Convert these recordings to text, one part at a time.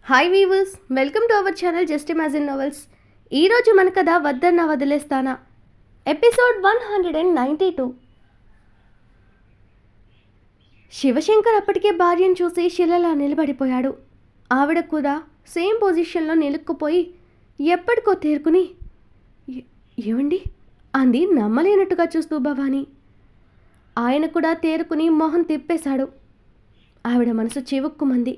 Hi weavers, welcome to our channel just imagine novels. ఈరోజు మన కథ వద్దన్న వదిలేస్తానా, ఎపిసోడ్ 192. శివశంకర్ అప్పటికే భార్యను చూసి శిలలా నిలబడిపోయాడు. ఆవిడ కూడా సేమ్ పొజిషన్లో నిలుక్కుపోయి ఎప్పటికో తేరుకుని ఏమండి అంది నమ్మలేనట్టుగా చూస్తూ భవానీ. ఆయన కూడా తేరుకుని మొహం తిప్పేశాడు. ఆవిడ మనసు చివుక్కుమంది.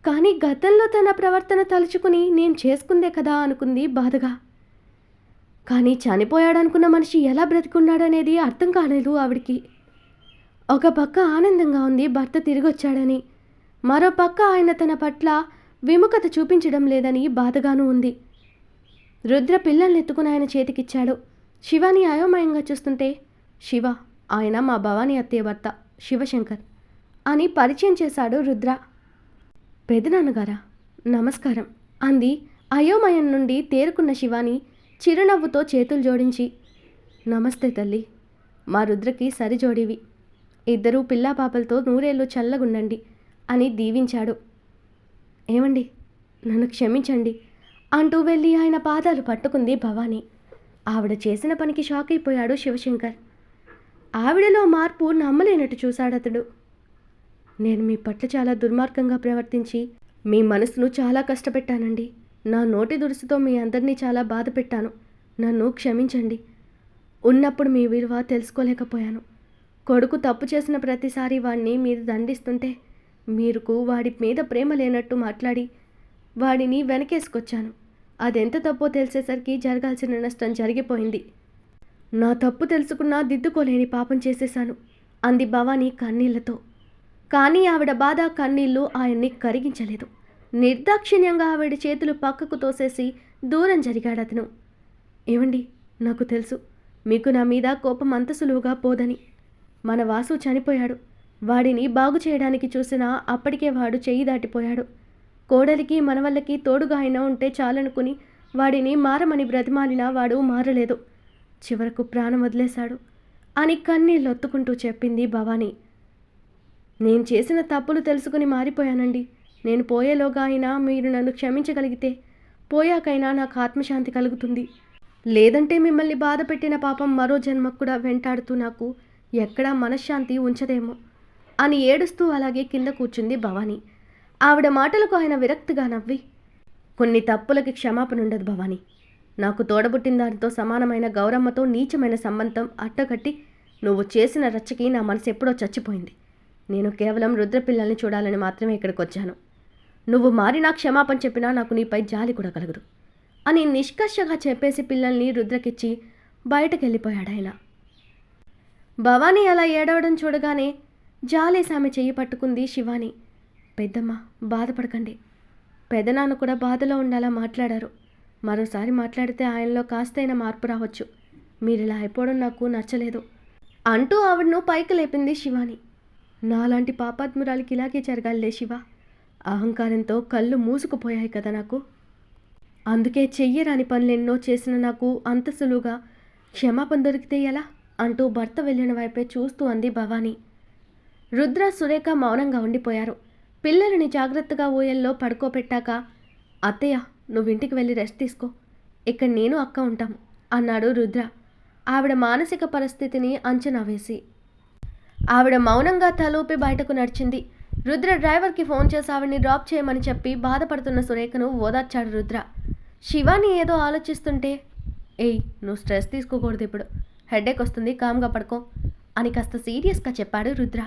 కానీ గతంలో తన ప్రవర్తన తలుచుకుని నేను చేసుకుందే కదా అనుకుంది బాధగా. కానీ చనిపోయాడనుకున్న మనిషి ఎలా బ్రతికున్నాడనేది అర్థం కాలేదు ఆవిడికి. ఒక పక్క ఆనందంగా ఉంది భర్త తిరిగొచ్చాడని, మరో పక్క ఆయన తన పట్ల విముఖత చూపించడం లేదని బాధగానూ ఉంది. రుద్ర పిల్లల్ని ఎత్తుకుని ఆయన చేతికిచ్చాడు. శివాని అయోమయంగా చూస్తుంటే, శివ, ఆయన మా భవానీ అత్తయ్య భర్త శివశంకర్ అని పరిచయం చేశాడు రుద్ర. పెదనాన్నగారా, నమస్కారం అంది అయోమయం నుండి తేరుకున్న శివాని చిరునవ్వుతో చేతులు జోడించి. నమస్తే తల్లి, మా రుద్రకి సరిజోడివి, ఇద్దరూ పిల్లాపాపలతో నూరేళ్ళు చల్లగుండండి అని దీవించాడు. ఏమండి, నన్ను క్షమించండి అంటూ వెళ్ళి ఆయన పాదాలు పట్టుకుంది భవానీ. ఆవిడ చేసిన పనికి షాక్ అయిపోయాడు శివశంకర్. ఆవిడలో మార్పు నమ్మలేనట్టు చూశాడతడు. నేను మీ పట్ల చాలా దుర్మార్గంగా ప్రవర్తించి మీ మనసును చాలా కష్టపెట్టానండి. నా నోటి దురుసుతో మీ అందరినీ చాలా బాధ పెట్టాను. నన్ను క్షమించండి. ఉన్నప్పుడు మీ విలువ తెలుసుకోలేకపోయాను. కొడుకు తప్పు చేసిన ప్రతిసారి వాడిని మీరు దండిస్తుంటే మీకు వాడి మీద ప్రేమ లేనట్టు మాట్లాడి వాడిని వెనకేసుకొచ్చాను. అదెంత తప్పో తెలిసేసరికి జరగాల్సిన నష్టం జరిగిపోయింది. నా తప్పు తెలుసుకున్నా దిద్దుకోలేని పాపం చేసేశాను అంది భవానీ కన్నీళ్లతో. కానీ ఆవిడ బాధ కన్నీళ్లు ఆయన్ని కరిగించలేదు. నిర్దాక్షిణ్యంగా ఆవిడ చేతులు పక్కకు తోసేసి దూరం జరిగాడతను. ఏమండి, నాకు తెలుసు మీకు నా మీద కోపం అంత సులువుగా పోదని. మన వాసు చనిపోయాడు. వాడిని బాగు చేయడానికి చూసినా అప్పటికే వాడు చెయ్యి దాటిపోయాడు. కోడలికి మనవళ్ళకి తోడుగా అయినా ఉంటే చాలనుకుని వాడిని మారమని బ్రతిమాలినా వాడు మారలేదు. చివరకు ప్రాణం వదిలేశాడు అని కన్నీళ్ళొత్తుకుంటూ చెప్పింది భవానీ. నేను చేసిన తప్పులు తెలుసుకుని మారిపోయానండి. నేను పోయేలోగా అయినా మీరు నన్ను క్షమించగలిగితే పోయాకైనా నాకు ఆత్మశాంతి కలుగుతుంది. లేదంటే మిమ్మల్ని బాధ పెట్టిన పాపం మరో జన్మకు కూడా వెంటాడుతూ నాకు ఎక్కడా మనశ్శాంతి ఉంచదేమో అని ఏడుస్తూ అలాగే కింద కూర్చుంది భవానీ. ఆవిడ మాటలకు ఆయన విరక్తిగా నవ్వి, కొన్ని తప్పులకి క్షమాపణ ఉండదు భవానీ. నాకు తోడబుట్టిన దానితో సమానమైన గౌరమ్మతో నీచమైన సంబంధం అట్టగట్టి నువ్వు చేసిన రచ్చకి నా మనసు ఎప్పుడో చచ్చిపోయింది. నేను కేవలం రుద్ర పిల్లల్ని చూడాలని మాత్రమే ఇక్కడికి వచ్చాను. నువ్వు మారి నా క్షమాపణ చెప్పినా నాకు నీపై జాలి కూడా కలగదు అని నిష్కర్షగా చెప్పేసి పిల్లల్ని రుద్రకిచ్చి బయటకెళ్ళిపోయాడాయన. భవానీ అలా ఏడవడం చూడగానే జాలేసి ఆమె చెయ్యి పట్టుకుంది శివాని. పెద్దమ్మ, బాధపడకండి. పెదనాన్న కూడా బాధలో ఉండాలా మాట్లాడారు. మరోసారి మాట్లాడితే ఆయనలో కాస్తైనా మార్పు రావచ్చు. మీరిలా అయిపోవడం నాకు నచ్చలేదు అంటూ ఆవిడను పైకి లేపింది శివాని. నాలాంటి పాపాత్మురాలికి ఇలాగే జరగాలే శివ. అహంకారంతో కళ్ళు మూసుకుపోయాయి కదా నాకు. అందుకే చెయ్యరాని పనులెన్నో చేసిన నాకు అంత సులువుగా క్షమాపణ దొరికితే ఎలా అంటూ భర్త వెళ్ళిన వైపే చూస్తూ అంది భవానీ. రుద్ర, సురేఖ మౌనంగా ఉండిపోయారు. పిల్లలని జాగ్రత్తగా ఊయల్లో పడుకోబెట్టాక, అత్తయ్య, నువ్వింటికి వెళ్ళి రెస్ట్ తీసుకో, ఇక్కడ నేను అక్క ఉంటాం అన్నాడు రుద్ర ఆవిడ మానసిక పరిస్థితిని అంచనా వేసి. ఆవిడ మౌనంగా తలూపి బయటకు నడిచింది. రుద్ర డ్రైవర్కి ఫోన్ చేసి ఆవిడ్ని డ్రాప్ చేయమని చెప్పి బాధపడుతున్న సురేఖను ఓదార్చాడు రుద్ర. శివాని ఏదో ఆలోచిస్తుంటే, ఏయ్, నువ్వు స్ట్రెస్ తీసుకోకూడదు, ఇప్పుడు హెడేక్ వస్తుంది, కామ్గా పడుకో అని కాస్త సీరియస్గా చెప్పాడు రుద్ర.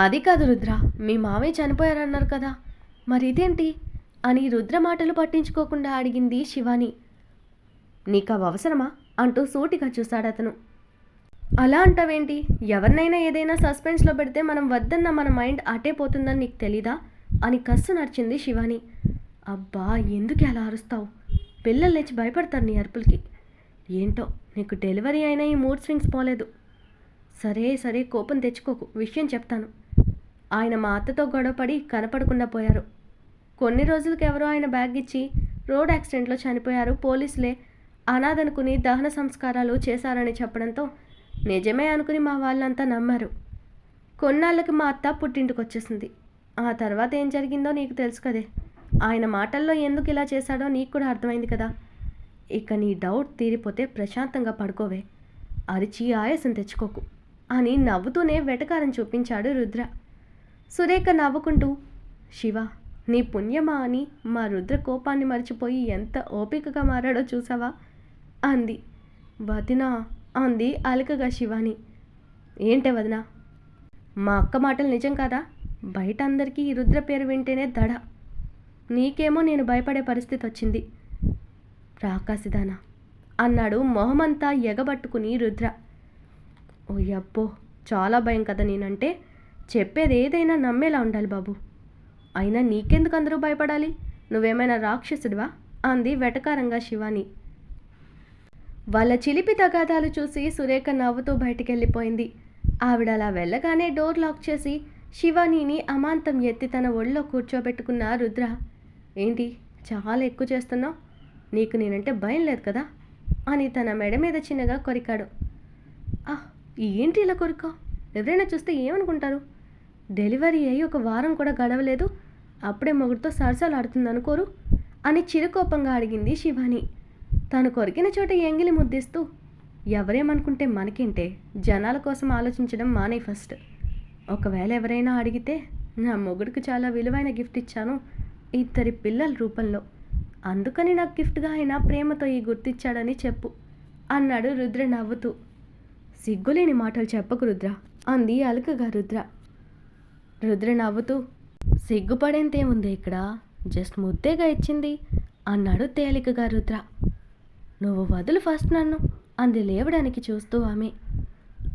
అది కాదు రుద్ర, మీ మావయ్య చనిపోయారన్నారు కదా, మరి ఇదేంటి అని రుద్ర మాటలు పట్టించుకోకుండా అడిగింది శివాని. నీకు అవసరమా అంటూ సూటిగా చూశాడతను. అలా అంటావేంటి? ఎవరినైనా ఏదైనా సస్పెన్స్లో పెడితే మనం వద్దన్న మన మైండ్ అటే పోతుందని నీకు తెలీదా అని కస్సు నడిచింది శివాని. అబ్బా, ఎందుకు అలా అరుస్తావు? పిల్లలు లేచి భయపడతారు నీ అరుపులకి. ఏంటో నీకు డెలివరీ అయినా ఈ మూడ్ స్వింగ్స్ పోలేదు. సరే సరే, కోపం తెచ్చుకోకు, విషయం చెప్తాను. ఆయన మా అత్తతో గొడవపడి కనపడకుండా పోయారు. కొన్ని రోజులకు ఎవరో ఆయన బ్యాగ్ ఇచ్చి రోడ్ యాక్సిడెంట్లో చనిపోయారు. పోలీసులే అనాథనుకుని దహన సంస్కారాలు చేశారని చెప్పడంతో నిజమే అనుకుని మా వాళ్ళంతా నమ్మారు. కొన్నాళ్ళకి మా అత్త పుట్టింటికి వచ్చేసింది. ఆ తర్వాత ఏం జరిగిందో నీకు తెలుసు కదే. ఆయన మాటల్లో ఎందుకు ఇలా చేశాడో నీకు కూడా అర్థమైంది కదా. ఇక నీ డౌట్ తీరిపోతే ప్రశాంతంగా పడుకోవే, అరిచి ఆయాసం తెచ్చుకోకు అని నవ్వుతూనే వెటకారం చూపించాడు రుద్ర. సురేఖ నవ్వుకుంటూ, శివ నీ పుణ్యమా అని మా రుద్ర కోపాన్ని మర్చిపోయి ఎంత ఓపికగా మారాడో చూసావా అంది. వదినా అంది అలకగా శివాని. ఏంటే వదినా, మా అక్క మాటలు నిజం కాదా? బయట అందరికీ ఈ రుద్ర పేరు వింటేనే దడ, నీకేమో నేను భయపడే పరిస్థితి వచ్చింది. రాకాసిదానా అన్నాడు మొహమంతా ఎగబట్టుకుని రుద్ర. ఓ అబ్బో, చాలా భయం కదా నేనంటే. చెప్పేది ఏదైనా నమ్మేలా ఉండాలి బాబు. అయినా నీకెందుకు అందరూ భయపడాలి? నువ్వేమైనా రాక్షసుడివా అంది వెటకారంగా శివాని. వాళ్ళ చిలిపి తగాదాలు చూసి సురేఖ నవ్వుతూ బయటికెళ్ళిపోయింది. ఆవిడ అలా వెళ్ళగానే డోర్ లాక్ చేసి శివానీని అమాంతం ఎత్తి తన ఒళ్ళో కూర్చోబెట్టుకున్న రుద్ర, ఏంటి చాలా ఎక్కువ చేస్తున్నావు, నీకు నేనంటే భయం లేదు కదా అని తన మెడ మీద చిన్నగా కొరికాడు. ఏంటి ఇలా కొరికా? ఎవరైనా చూస్తే ఏమనుకుంటారు? డెలివరీ అయ్యి 1 వారం కూడా గడవలేదు, అప్పుడే మొగుడితో సరసాలు ఆడుతుంది అనుకోరు అని చిరుకోపంగా అడిగింది శివాని. తను కొరికిన చోట ఎంగిలి ముద్దిస్తూ, ఎవరేమనుకుంటే మనకేంటే, జనాల కోసం ఆలోచించడం మానే ఫస్ట్. ఒకవేళ ఎవరైనా అడిగితే నా మొగుడికి చాలా విలువైన గిఫ్ట్ ఇచ్చాను, 2 పిల్లల రూపంలో, అందుకని నాకు గిఫ్ట్గా అయినా ప్రేమతో ఈ గుర్తిచ్చాడని చెప్పు అన్నాడు రుద్ర నవ్వుతూ. సిగ్గులేని మాటలు చెప్పకు రుద్ర అంది అలకగా రుద్ర. రుద్ర నవ్వుతూ, సిగ్గుపడేంతేముంది ఇక్కడ, జస్ట్ ముద్దేగా ఇచ్చింది అన్నాడు తేలికగా రుద్ర. నువ్వు వదులు ఫస్ట్ నన్ను అంది లేవడానికి చూస్తూ ఆమె.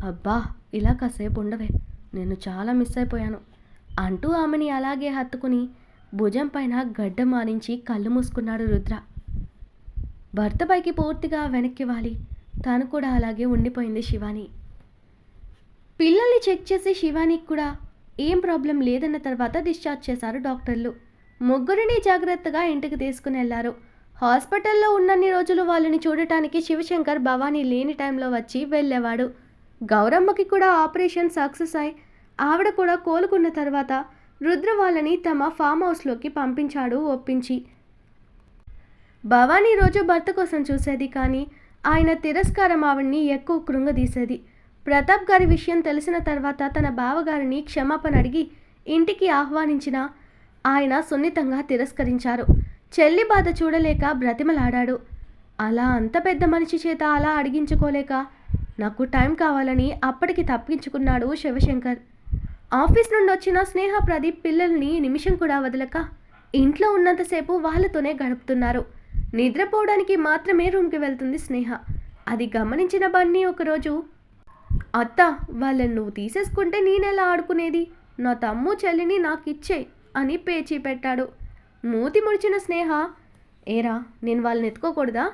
అబ్బా ఇలా కాసేపు ఉండవే, నేను చాలా మిస్ అయిపోయాను అంటూ ఆమెని అలాగే హత్తుకుని భుజం పైన గడ్డ మారించి కళ్ళు మూసుకున్నాడు రుద్ర. భర్త పైకి పూర్తిగా వెనక్కి వాలి తాను కూడా అలాగే ఉండిపోయింది శివాని. పిల్లల్ని చెక్ చేసి శివానికి కూడా ఏం ప్రాబ్లం లేదన్న తర్వాత డిశ్చార్జ్ చేశారు డాక్టర్లు. ముగ్గురిని జాగ్రత్తగా ఇంటికి తీసుకుని వెళ్లారు. హాస్పిటల్లో ఉన్నన్ని రోజులు వాళ్ళని చూడటానికి శివశంకర్ భవానీ లేని టైంలో వచ్చి వెళ్ళేవాడు. గౌరమ్మకి కూడా ఆపరేషన్ సక్సెస్ అయి ఆవిడ కూడా కోలుకున్న తర్వాత రుద్ర వాళ్ళని తమ ఫామ్ హౌస్లోకి పంపించాడు ఒప్పించి. భవానీ రోజు భర్త కోసం చూసేది, కానీ ఆయన తిరస్కారం ఆవిడ్ని ఎక్కువ కృంగదీసేది. ప్రతాప్ గారి విషయం తెలిసిన తర్వాత తన బావగారిని క్షమాపణ అడిగి ఇంటికి ఆహ్వానించిన ఆయన సున్నితంగా తిరస్కరించారు. చెల్లి బాధ చూడలేక బ్రతిమలాడాడు. అలా అంత పెద్ద మనిషి చేత అలా అడిగించుకోలేక నాకు టైం కావాలని అప్పటికి తప్పించుకున్నాడు శివశంకర్. ఆఫీస్ నుండి వచ్చిన స్నేహ ప్రదీప్ పిల్లల్ని నిమిషం కూడా వదలక ఇంట్లో ఉన్నంతసేపు వాళ్ళతోనే గడుపుతున్నారు. నిద్రపోవడానికి మాత్రమే రూమ్కి వెళ్తుంది స్నేహ. అది గమనించిన బన్నీ ఒకరోజు, అత్త వాళ్ళని నువ్వు తీసేసుకుంటే నేనెలా ఆడుకునేది, నా తమ్ము చెల్లిని నాకు ఇచ్చేయి అని పేచీ పెట్టాడు. మూతి ముడిచిన స్నేహ, ఏరా నేను వాళ్ళని ఎత్తుకోకూడదా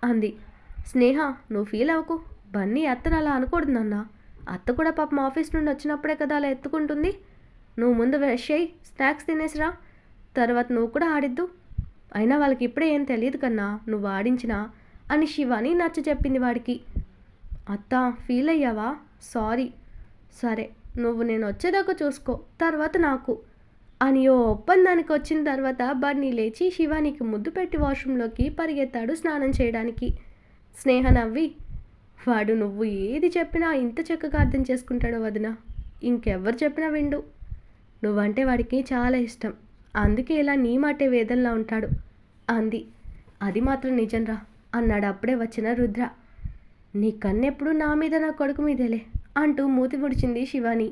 అంది. స్నేహ నువ్వు ఫీల్ అవ్వకు, బన్నీ అత్తను అలా అనకూడదు నాన్న, అత్త కూడా పాపం ఆఫీస్ నుండి వచ్చినప్పుడే కదా అలా ఎత్తుకుంటుంది. నువ్వు ముందు ఫ్రెష్ అయ్యి స్నాక్స్ తినేసిరా, తర్వాత నువ్వు కూడా ఆడిద్దు. అయినా వాళ్ళకి ఇప్పుడే ఏం తెలియదు కన్నా, నువ్వు ఆడించినా అని శివాని నచ్చ చెప్పింది వాడికి. అత్త ఫీల్ అయ్యావా? సారీ. సరే నువ్వు నేను వచ్చేదాకా చూసుకో, తర్వాత నాకు అని ఓ ఒప్పందానికి వచ్చిన తర్వాత బన్నీ లేచి శివానికి ముద్దు పెట్టి వాష్రూమ్లోకి పరిగెత్తాడు స్నానం చేయడానికి. స్నేహ నవ్వి, వాడు నువ్వు ఏది చెప్పినా ఇంత చక్కగా అర్థం చేసుకుంటాడో వదినా, ఇంకెవ్వరు చెప్పినా విండు. నువ్వంటే వాడికి చాలా ఇష్టం, అందుకే ఇలా నీ మాటే వేదనలా ఉంటాడు అంది. అది మాత్రం నిజంరా అన్నాడు అప్పుడే వచ్చిన రుద్ర. నీ కన్నెప్పుడు నా మీద నా కొడుకు మీదేలే అంటూ మూతి ముడిచింది శివాని.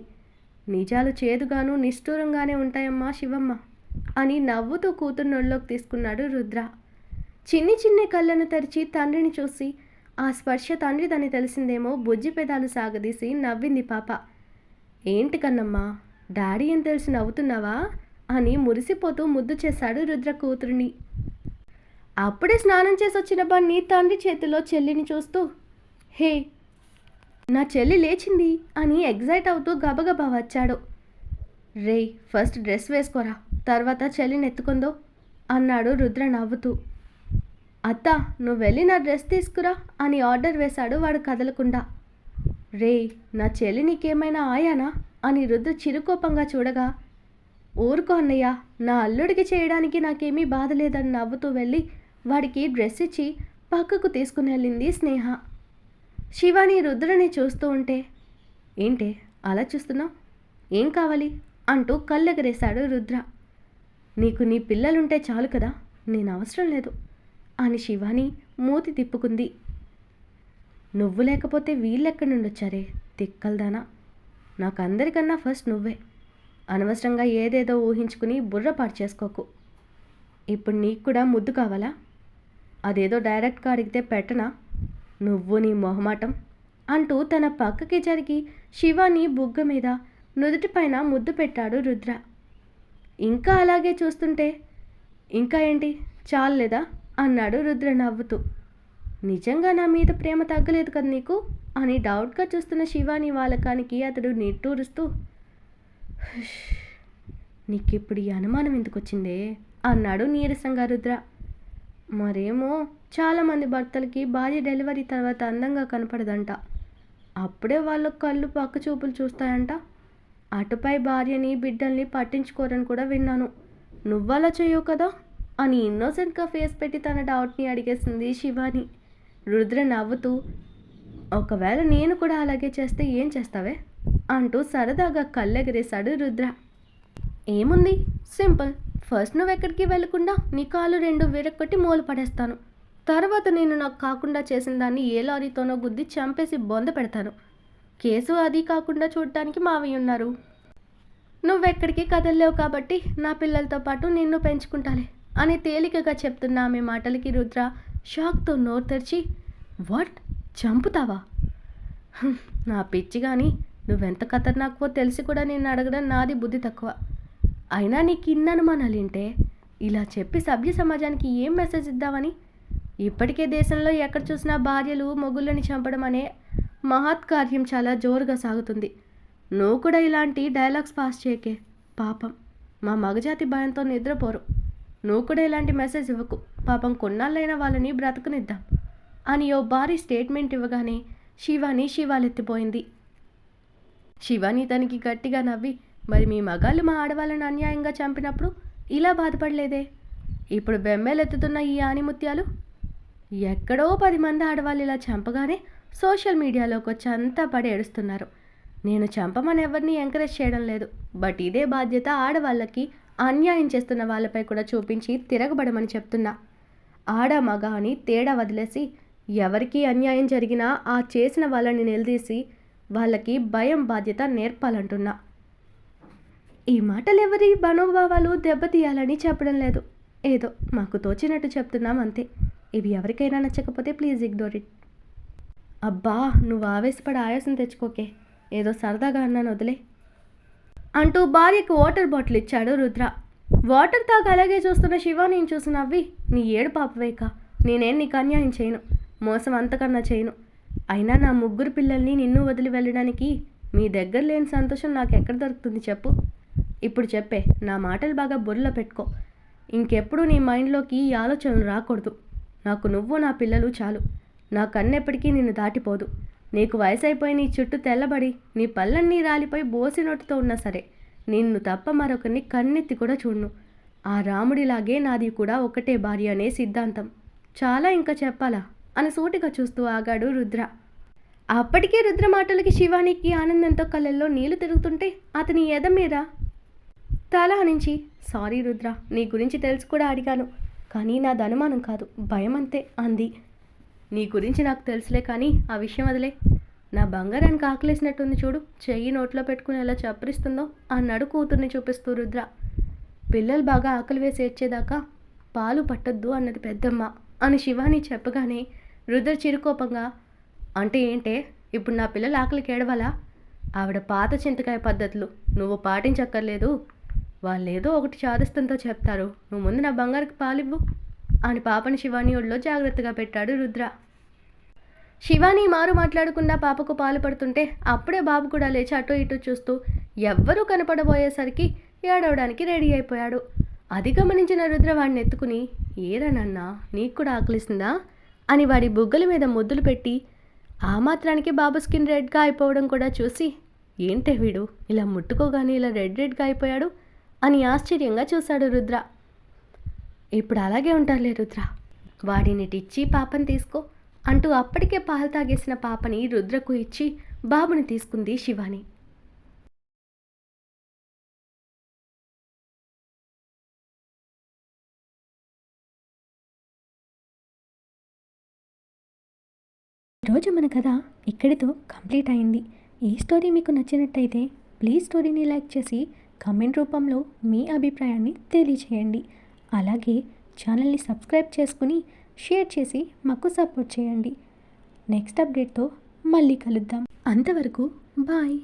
నిజాలు చేదుగాను నిష్ఠూరంగానే ఉంటాయమ్మా శివమ్మ అని నవ్వుతూ కూతురు నొళ్ళలోకి తీసుకున్నాడు రుద్ర. చిన్ని చిన్ని కళ్ళను తెరిచి తండ్రిని చూసి ఆ స్పర్శ తండ్రిదని తెలిసిందేమో బుజ్జి పెదాలు సాగదీసి నవ్వింది పాప. ఏంటి కన్నమ్మా, డాడీ అని తెలిసి నవ్వుతున్నావా అని మురిసిపోతూ ముద్దు చేశాడు రుద్ర కూతురిని. అప్పుడే స్నానం చేసి వచ్చిన బన్నీ తండ్రి చేతిలో చెల్లిని చూస్తూ, హే నా చెల్లి లేచింది అని ఎగ్జైట్ అవుతూ గబగబా వచ్చాడు. రే ఫస్ట్ డ్రెస్ వేసుకోరా, తర్వాత చెల్లిని ఎత్తుకుందో అన్నాడు రుద్ర నవ్వుతూ. అత్త నువ్వు వెళ్ళి నా డ్రెస్ తీసుకురా అని ఆర్డర్ వేశాడు వాడు కదలకుండా. రే నా చెల్లి నీకేమైనా ఆయానా అని రుద్ర చిరుకోపంగా చూడగా, ఊరుకో అన్నయ్య, నా అల్లుడికి చేయడానికి నాకేమీ బాధ లేదని నవ్వుతూ వెళ్ళి వాడికి డ్రెస్ ఇచ్చి పక్కకు తీసుకుని వెళ్ళింది స్నేహ. శివాని రుద్రని చూస్తూ ఉంటే, ఏంటే అలా చూస్తున్నావు, ఏం కావాలి అంటూ కళ్ళెగరేశాడు రుద్ర. నీకు నీ పిల్లలుంటే చాలు కదా, నేను అవసరం లేదు అని శివాని మూతి తిప్పుకుంది. నువ్వు లేకపోతే వీళ్ళెక్కడి నుండి వచ్చారే తిక్కల్దానా, నాకు అందరికన్నా ఫస్ట్ నువ్వే. అనవసరంగా ఏదేదో ఊహించుకుని బుర్రపాటు చేసుకోకు. ఇప్పుడు నీకు కూడా ముద్దు కావాలా? అదేదో డైరెక్ట్గా అడిగితే పెట్టనా? నువ్వు నీ మొహమాటం అంటూ తన పక్కకి జరిగి శివాని బుగ్గ మీద నుదుటిపైన ముద్దు పెట్టాడు రుద్ర. ఇంకా అలాగే చూస్తుంటే, ఇంకా ఏంటి చాలేదా అన్నాడు రుద్ర నవ్వుతూ. నిజంగా నా మీద ప్రేమ తగ్గలేదు కదా నీకు అని డౌట్గా చూస్తున్న శివాని వాలకానికి అతడు నిట్టూరుస్తూ, నీకిప్పుడు ఈ అనుమానం ఎందుకు వచ్చిందే అన్నాడు నీరసంగా రుద్ర. మరేమో చాలామంది భర్తలకి భార్య డెలివరీ తర్వాత అందంగా కనపడదంట, అప్పుడే వాళ్ళ కళ్ళు పక్క చూపులు చూస్తాయంట. అటుపై భార్యని బిడ్డల్ని పట్టించుకోరని కూడా విన్నాను. నువ్వలా చేయవు కదా అని ఇన్నోసెంట్గా ఫేస్ పెట్టి తన డౌట్ని అడిగేసింది శివాని. రుద్ర నవ్వుతూ, ఒకవేళ నేను కూడా అలాగే చేస్తే ఏం చేస్తావే అంటూ సరదాగా కళ్ళెగరేశాడు రుద్ర. ఏముంది, సింపుల్. ఫస్ట్ నువ్వు ఎక్కడికి వెళ్లకుండా నీ కాలు రెండు విరక్కొట్టి మూల పడేస్తాను. తర్వాత నేను నాకు కాకుండా చేసిన దాన్ని ఏ లారీతోనో గుద్ది చంపేసి బొంద పెడతాను. కేసు అది కాకుండా చూడటానికి మావయ్య ఉన్నారు. నువ్వెక్కడికి కదల్లేవు కాబట్టి నా పిల్లలతో పాటు నిన్ను పెంచుకుంటాలే అని తేలికగా చెప్తున్న ఆమె మాటలకి రుద్ర షాక్తో నోరు తెరిచి, వాట్, చంపుతావా? నా పిచ్చి కానీ నువ్వెంత ఖతర్నాకో తెలిసి కూడా నేను అడగడం నాది బుద్ధి తక్కువ. అయినా నీకు ఇన్ని అనుమానాలేంటే? ఇలా చెప్పి సభ్య సమాజానికి ఏం మెసేజ్ ఇద్దామని? ఇప్పటికే దేశంలో ఎక్కడ చూసినా భార్యలు మొగుళ్ళని చంపడం అనే మహత్కార్యం చాలా జోరుగా సాగుతుంది. నువ్వు కూడా ఇలాంటి డైలాగ్స్ పాస్ చేయకే, పాపం మా మగజాతి భయంతో నిద్రపోరు. నువ్వు కూడా ఇలాంటి మెసేజ్ ఇవ్వకు, పాపం కొన్నాళ్ళైనా వాళ్ళని బ్రతకనిద్దాం అని ఓ భారీ స్టేట్మెంట్ ఇవ్వగానే శివాని శివాలెత్తిపోయింది. శివాని తనకి గట్టిగా నవ్వి, మరి మీ మగాళ్ళు మా ఆడవాళ్ళని అన్యాయంగా చంపినప్పుడు ఇలా బాధపడలేదే? ఇప్పుడు బెమ్మేలెత్తుతున్న ఈ ఆనిముత్యాలు? ఎక్కడో 10 మంది ఆడవాళ్ళు ఇలా చంపగానే సోషల్ మీడియాలోకి వచ్చి అంతా పడి ఏడుస్తున్నారు. నేను చంపమని ఎవరిని ఎంకరేజ్ చేయడం లేదు, బట్ ఇదే బాధ్యత ఆడవాళ్ళకి అన్యాయం చేస్తున్న వాళ్ళపై కూడా చూపించి తిరగబడమని చెప్తున్నా. ఆడ మగ అని తేడా వదిలేసి ఎవరికి అన్యాయం జరిగినా ఆ చేసిన వాళ్ళని నిలదీసి వాళ్ళకి భయం బాధ్యత నేర్పాలంటున్నా. ఈ మాటలు ఎవరి మనోభావాలు దెబ్బతీయాలని చెప్పడం లేదు, ఏదో మాకు తోచినట్టు చెప్తున్నాం అంతే. ఇవి ఎవరికైనా నచ్చకపోతే ప్లీజ్ ఇగ్నోర్ ఇట్. అబ్బా, నువ్వు ఆవేశపడి ఆయాసం తెచ్చుకోకే, ఏదో సరదాగా అన్నాను వదిలే అంటూ భార్యకు వాటర్ బాటిల్ ఇచ్చాడు రుద్ర. వాటర్ తాగి అలాగే చూస్తున్న శివాని చూసి నవ్వి, నీ ఏడు పాపవేక, నేనేం నీకు అన్యాయం చేయను, మోసం అంతకన్నా చేయను. అయినా నా 3 పిల్లల్ని నిన్ను వదిలి వెళ్ళడానికి మీ దగ్గర లేని సంతోషం నాకు ఎక్కడ దొరుకుతుంది చెప్పు. ఇప్పుడు చెప్పే, నా మాటలు బాగా బుర్రలో పెట్టుకో. ఇంకెప్పుడు నీ మైండ్లోకి ఈ ఆలోచనలు రాకూడదు. నాకు నువ్వు నా పిల్లలు చాలు. నా కన్నెప్పటికీ నిన్ను దాటిపోదు. నీకు వయసు అయిపోయి నీ చుట్టూ తెల్లబడి నీ పళ్ళన్నీ రాలిపోయి బోసినొట్టుతో ఉన్నా సరే నిన్ను తప్ప మరొకరిని కన్నెత్తి కూడా చూడను. ఆ రాముడిలాగే నాది కూడా ఒకటే భార్య అనే సిద్ధాంతం. చాలా ఇంకా చెప్పాలా అని సూటిగా చూస్తూ ఆగాడు రుద్ర. అప్పటికే రుద్ర మాటలకి శివానికి ఆనందంతో కళ్ళల్లో నీళ్లు తిరుగుతుంటే అతని ఎద మీద తల నుంచి, సారీ రుద్ర, నీ గురించి తెలుసు కూడా అడిగాను, కానీ నాది అనుమానం కాదు, భయం అంతే అంది. నీ గురించి నాకు తెలుసులే కానీ ఆ విషయం వదిలే. నా బంగారానికి ఆకలేసినట్టుంది చూడు, చెయ్యి నోట్లో పెట్టుకుని ఎలా చప్పరిస్తుందో అన్నాడు కూతుర్ని చూపిస్తూ రుద్ర. పిల్లలు బాగా ఆకలి వేసి ఏడ్చేదాకా పాలు పట్టొద్దు అన్నది పెద్దమ్మ అని శివాని చెప్పగానే రుద్ర చిరుకోపంగా, అంటే ఏంటే ఇప్పుడు నా పిల్లలు ఆకలికి ఏడవాలా? ఆవిడ పాత చింతకాయ పద్ధతులు నువ్వు పాటించక్కర్లేదు. వాళ్ళేదో ఒకటి చాదస్తంతో చెప్తారు, నువ్వు ముందు నా బంగారుకి పాలివ్వు అని పాపని శివాని ఒళ్ళో జాగ్రత్తగా పెట్టాడు రుద్ర. శివాని మారు మాట్లాడకుండా పాపకు పాలు పడుతుంటే అప్పుడే బాబు కూడా లేచి అటూ ఇటూ చూస్తూ ఎవ్వరూ కనపడబోయేసరికి ఏడవడానికి రెడీ అయిపోయాడు. అది గమనించిన రుద్ర వాడిని ఎత్తుకుని, ఏరా నాన్న, నీకు కూడా ఆకలిస్తుందా అని వాడి బుగ్గల మీద ముద్దులు పెట్టి, ఆ మాత్రానికి బాబు స్కిన్ రెడ్గా అయిపోవడం కూడా చూసి, ఏంటే వీడు ఇలా ముట్టుకోగానే ఇలా రెడ్గా అయిపోయాడు అని ఆశ్చర్యంగా చూశాడు రుద్ర. ఇప్పుడు అలాగే ఉంటారులే రుద్ర, వాడిని టిచ్చి పాపని తీసుకో అంటూ అప్పటికే పాలు తాగేసిన పాపని రుద్రకు ఇచ్చి బాబుని తీసుకుంది శివాని. ఈరోజు మన కథ ఇక్కడితో కంప్లీట్ అయింది. ఈ స్టోరీ మీకు నచ్చినట్టయితే ప్లీజ్ స్టోరీని లైక్ చేసి కామెంట్ రూపంలో మీ అభిప్రాయాన్ని తెలియచేయండి. అలాగే ఛానల్ని సబ్స్క్రైబ్ చేసుకుని షేర్ చేసి మాకు సపోర్ట్ చేయండి. నెక్స్ట్ అప్డేట్తో మళ్ళీ కలుద్దాం. అంతవరకు బాయ్.